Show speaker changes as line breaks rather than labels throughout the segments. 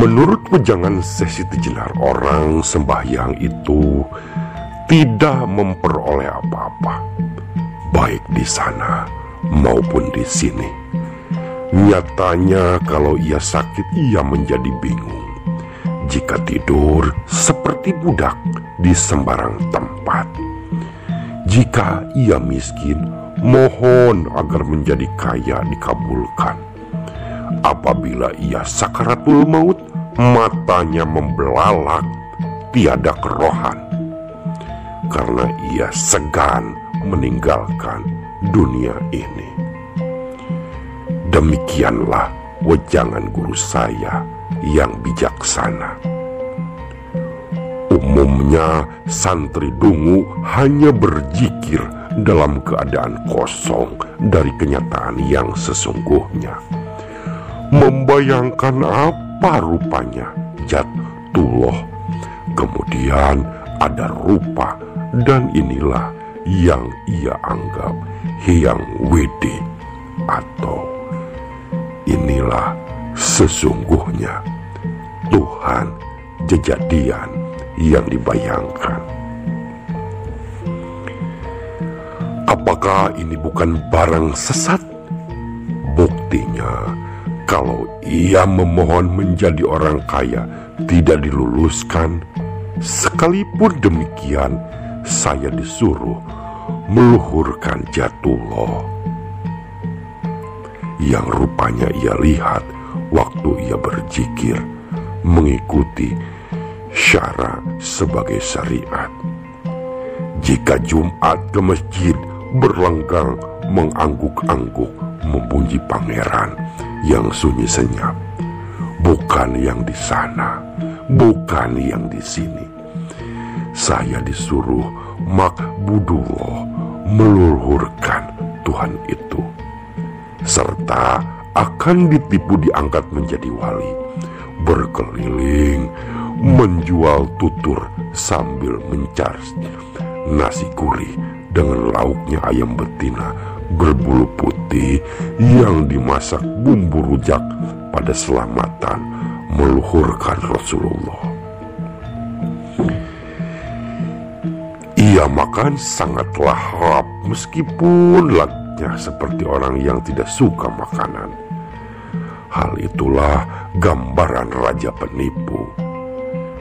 Menurut wejangan Syekh Siti Jenar, orang sembahyang itu tidak memperoleh apa-apa, baik di sana maupun di sini. Nyatanya kalau ia sakit, ia menjadi bingung. Jika tidur, seperti budak di sembarang tempat. Jika ia miskin, mohon agar menjadi kaya dikabulkan. Apabila ia sakaratul maut, matanya membelalak, tiada kerohan, karena ia segan meninggalkan dunia ini. Demikianlah wejangan guru saya yang bijaksana. Umumnya santri dungu hanya berzikir dalam keadaan kosong dari kenyataan yang sesungguhnya, membayangkan apa rupanya Jatullah, kemudian ada rupa, dan inilah yang ia anggap Hyang Widi, atau inilah sesungguhnya Tuhan Jejadian yang dibayangkan. Apakah ini bukan barang sesat? Buktinya, kalau ia memohon menjadi orang kaya tidak diluluskan. Sekalipun demikian, saya disuruh meluhurkan Jatullah yang rupanya ia lihat waktu ia berzikir mengikuti syara sebagai syariat. Jika Jumat ke masjid, berlenggang mengangguk-angguk memuji pangeran yang sunyi senyap, bukan yang di sana, bukan yang di sini. Saya disuruh makbudullah, meluhurkan Tuhan itu, serta akan ditipu diangkat menjadi wali, berkeliling menjual tutur sambil mencari nasi gurih dengan lauknya ayam betina berbulu putih yang dimasak bumbu rujak pada selamatan meluhurkan Rasulullah. Ia makan sangat lahap meskipun latnya seperti orang yang tidak suka makanan. Hal itulah gambaran raja penipu.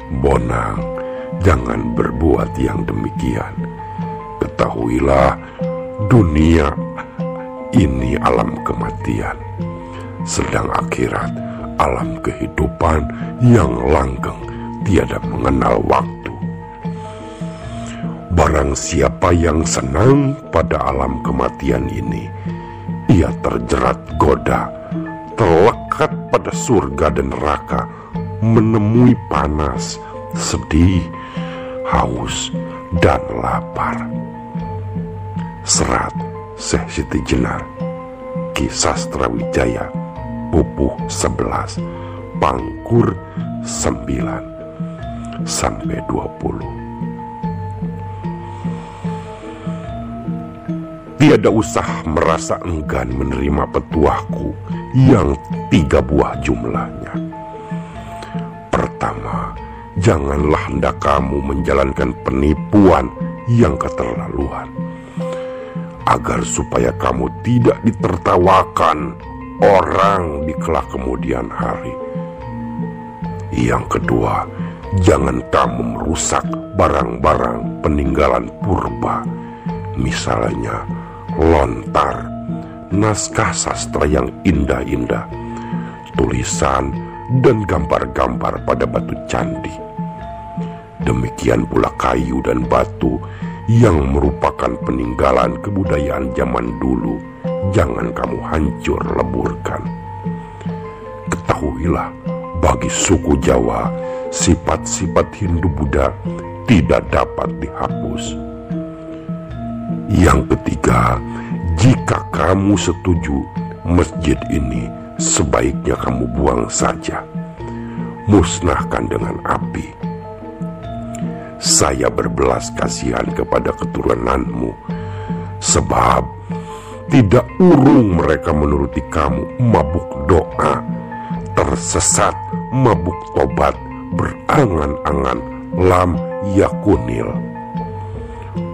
Bonang, jangan berbuat yang demikian. Ketahuilah, dunia ini alam kematian, sedang akhirat alam kehidupan yang langgeng, tiada mengenal waktu. Barang siapa yang senang pada alam kematian ini, ia terjerat goda, terlekat pada surga dan neraka, menemui panas, sedih, haus, dan lapar. Serat Syekh Siti Jenar, Ki Sastrawijaya, Pupuh 11, Pangkur 9-20. Tiada usah merasa enggan menerima petuahku yang 3 buah jumlahnya. Pertama, janganlah hendak kamu menjalankan penipuan yang keterlaluan, agar supaya kamu tidak ditertawakan orang di kelak kemudian hari. Yang kedua, jangan kamu merusak barang-barang peninggalan purba, misalnya lontar, naskah sastra yang indah-indah, tulisan dan gambar-gambar pada batu candi. Demikian pula kayu dan batu yang merupakan peninggalan kebudayaan zaman dulu, jangan kamu hancur leburkan. Ketahuilah, bagi suku Jawa, sifat-sifat Hindu-Buddha tidak dapat dihapus. Yang ketiga, jika kamu setuju, masjid ini sebaiknya kamu buang saja, musnahkan dengan api. Saya berbelas kasihan kepada keturunanmu, sebab tidak urung mereka menuruti kamu, mabuk doa, tersesat mabuk tobat berangan-angan lam yakunil.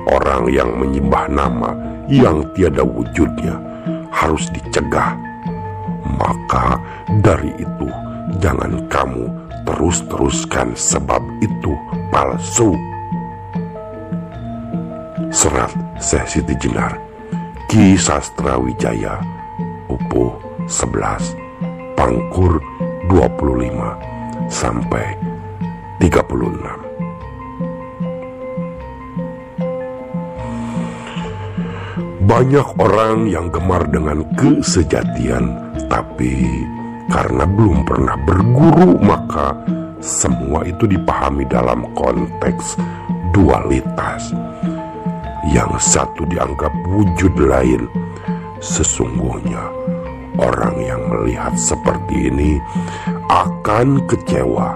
Orang yang menyembah nama yang tiada wujudnya harus dicegah. Maka dari itu jangan kamu terus-teruskan, sebab itu palsu. Serat Syekh Siti Jenar, Ki Sastra Wijaya, Upuh 11, Pangkur 25 sampai 36. Banyak orang yang gemar dengan kesejatian, tapi karena belum pernah berguru, maka semua itu dipahami dalam konteks dualitas. Yang satu dianggap wujud lain. Sesungguhnya orang yang melihat seperti ini akan kecewa,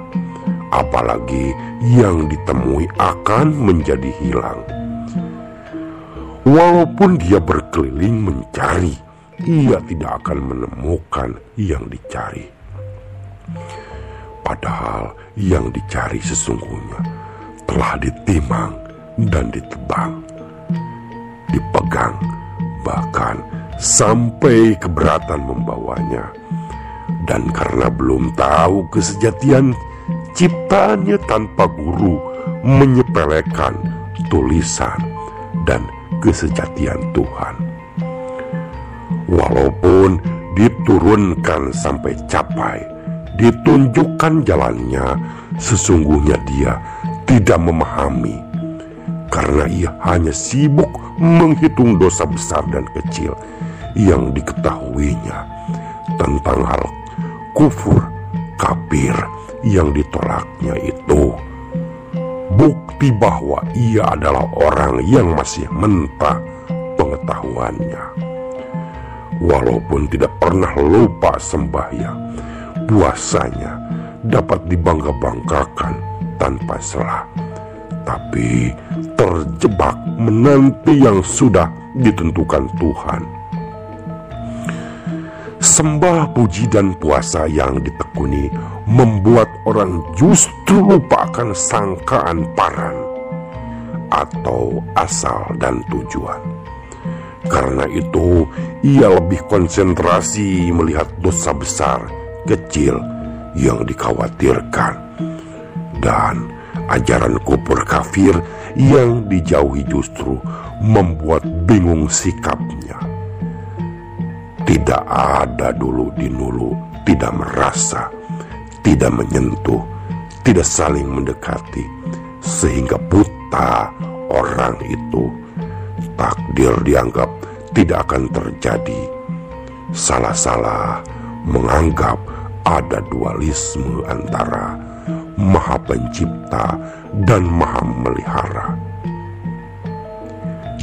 apalagi yang ditemui akan menjadi hilang. Walaupun dia berkeliling mencari, ia tidak akan menemukan yang dicari. Padahal yang dicari sesungguhnya telah ditimang dan ditebang, dipegang, bahkan sampai keberatan membawanya. Dan karena belum tahu kesejatian ciptaannya tanpa guru, menyepelekan tulisan dan kesejatian Tuhan. Walaupun diturunkan sampai capai, ditunjukkan jalannya, sesungguhnya dia tidak memahami, karena ia hanya sibuk menghitung dosa besar dan kecil yang diketahuinya tentang hal kufur, kafir yang ditolaknya itu. Bukti bahwa ia adalah orang yang masih mentah pengetahuannya. Walaupun tidak pernah lupa sembahyang, puasanya dapat dibangga-banggakan tanpa celah, tapi terjebak menanti yang sudah ditentukan Tuhan. Sembah, puji, dan puasa yang ditekuni membuat orang justru lupa akan sangkaan paran atau asal dan tujuan. Karena itu ia lebih konsentrasi melihat dosa besar, kecil yang dikhawatirkan, dan ajaran kufur kafir yang dijauhi justru membuat bingung sikapnya. Tidak ada dulu dinulu, tidak merasa, tidak menyentuh, tidak saling mendekati, sehingga buta orang itu. Takdir dianggap tidak akan terjadi. Salah-salah menganggap ada dualisme antara Maha Pencipta dan Maha Melihara.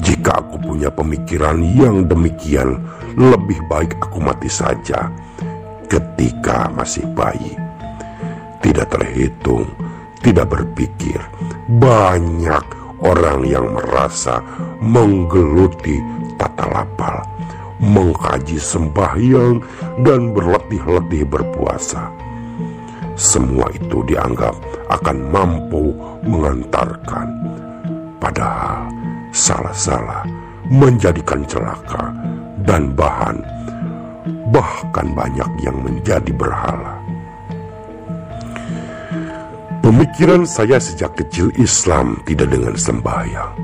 Jika aku punya pemikiran yang demikian, lebih baik aku mati saja ketika masih bayi. Tidak terhitung, tidak berpikir. Banyak orang yang merasa menggeluti tata lapal, mengkaji sembahyang, dan berletih-letih berpuasa. Semua itu dianggap akan mampu mengantarkan, padahal salah-salah menjadikan celaka dan bahkan banyak yang menjadi berhala. Pemikiran saya sejak kecil, Islam tidak dengan sembahyang,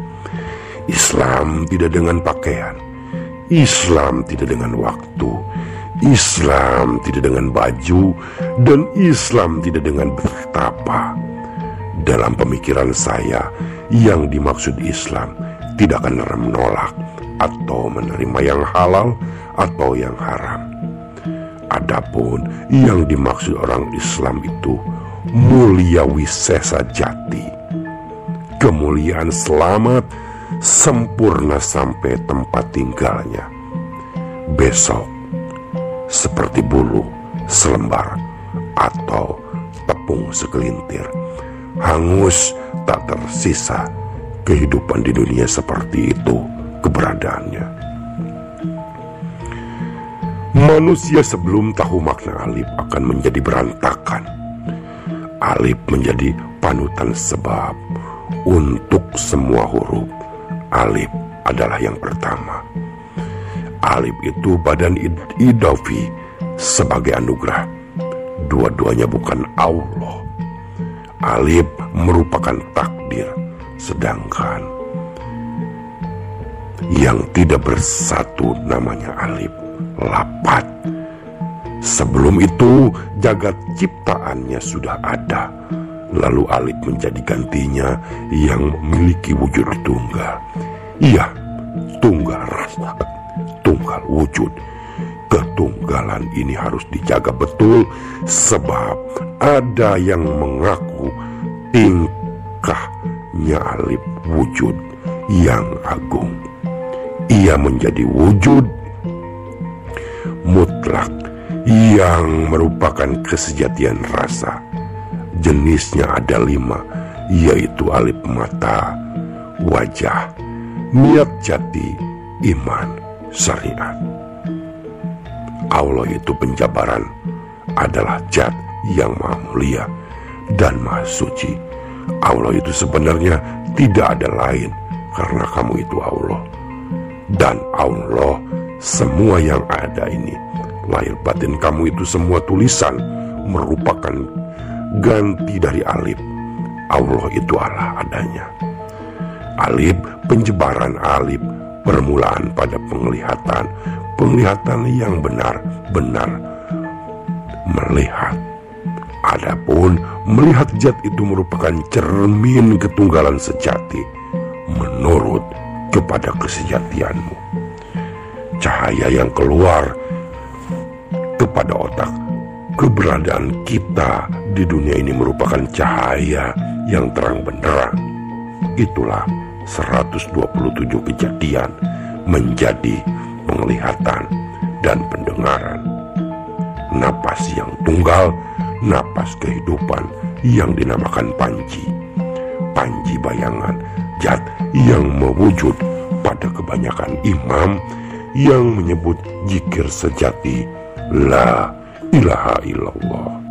Islam tidak dengan pakaian, Islam tidak dengan waktu, Islam tidak dengan baju, dan Islam tidak dengan bertapa. Dalam pemikiran saya, yang dimaksud Islam tidak akan menolak atau menerima yang halal atau yang haram. Adapun yang dimaksud orang Islam itu mulia wisesa jati, kemuliaan selamat sempurna sampai tempat tinggalnya. Besok seperti bulu selembar atau tepung segelintir, hangus tak tersisa. Kehidupan di dunia seperti itu keberadaannya. Manusia sebelum tahu makna alif akan menjadi berantakan. Alif menjadi panutan sebab untuk semua huruf Alif adalah yang pertama. Alif itu badan idafi sebagai anugerah. Dua-duanya bukan Allah. Alif merupakan takdir, sedangkan yang tidak bersatu namanya alif, lapat. Sebelum itu jagat ciptaannya sudah ada, lalu alif menjadi gantinya yang memiliki wujud tunggal. Iya, tunggal rasa, tunggal wujud. Ketunggalan ini harus dijaga betul, sebab ada yang mengaku tingkahnya alif wujud yang agung. Ia menjadi wujud mutlak yang merupakan kesejatian rasa. Jenisnya ada 5, yaitu alif mata, wajah, niat jati, iman, syariat. Allah itu penjabaran, adalah zat yang maha mulia dan maha suci. Allah itu sebenarnya tidak ada lain, karena kamu itu Allah. Dan Allah semua yang ada ini, lahir batin kamu itu semua tulisan, merupakan ganti dari alif. Allah itu Allah adanya. Alif penjebaran alif, permulaan pada penglihatan. Penglihatan yang benar-benar melihat. Adapun melihat zat itu merupakan cermin ketunggalan sejati menurut kepada kesejatianmu. Cahaya yang keluar kepada otak. Keberadaan kita di dunia ini merupakan cahaya yang terang benderang. Itulah 127 kejadian menjadi penglihatan dan pendengaran. Napas yang tunggal, napas kehidupan yang dinamakan panji. Panji bayangan, zat yang mewujud pada kebanyakan imam yang menyebut zikir sejati, la ilaha illallah.